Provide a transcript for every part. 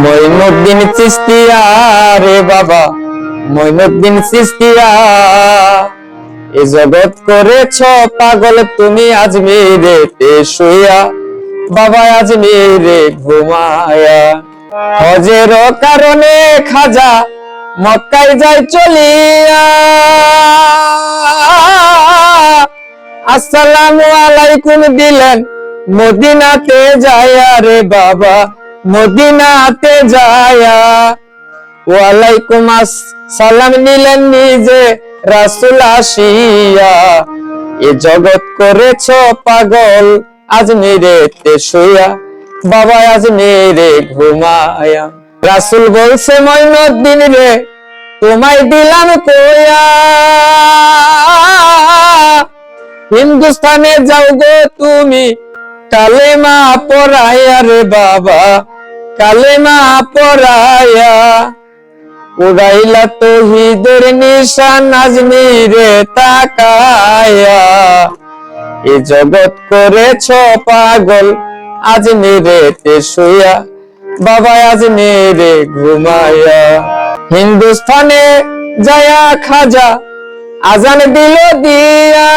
মঈনুদ্দিন চিশতিয়া রে বাবা, মঈনুদ্দিন চিশতিয়া, এ জগৎ করেছ পাগল তুমি আজমিরেতে শুইয়া, বাবা আজমিরে ঘুমায়া। হজের কারণে খাজা মক্কায় যায় চলিয়া, আসসালামু আলাইকুম দিলেন মদিনাতে যায়া রে বাবা, মদিনাতে যায়া। ওয়ালাইকুম আসসালাম নিলেন নিজে রাসূল আসিয়া, এ জগৎ করেছ পাগল আজমিরেতে শুইয়া, বাবা আজমিরে ঘুমায়া। রাসূল বলছে মঈনুদ্দিন রে তোমায় দিলাম কইয়া, হিন্দুস্তানে যাও গো তুমি কালেমা পড়ায়া রে বাবা, কালেমা পড়ায়া। উড়াইলা তৌহিদের নিশান আজমিরে তাকায়া, এ জগৎ করেছ পাগল আজমিরেতে শুইয়া, বাবা আজমিরে ঘুমায়া। হিন্দুস্তানে যায়া খাজা আজান দিল দিয়া,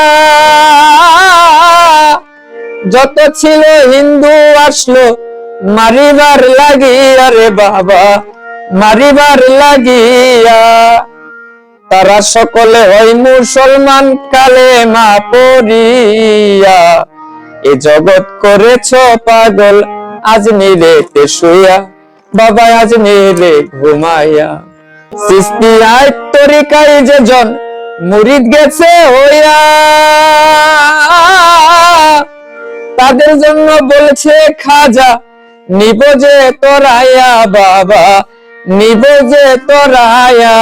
যত ছিল হিন্দু আসলো মারিবার লাগিয়া রে বাবা, মারিবার লাগিয়া। তারা সকলে হয় মুসলমান কালেমা পড়িয়া, এ জগৎ করেছ পাগল আজমিরেতে শুইয়া, বাবা আজমিরে ঘুমায়া। চিশতিয়ার তরিকায় যে জন মুরিদ গেছে হইয়া, তাদের জন্য বলছে খাজা নিব যে তোরায়া, বাবা নিব যে তোরায়া।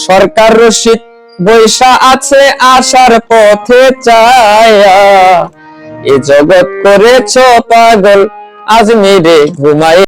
সরকার রশিদ বৈশা আছে আসার পথে চায়া, এ জগৎ করেছ পাগল আজমিরে ঘুমায়।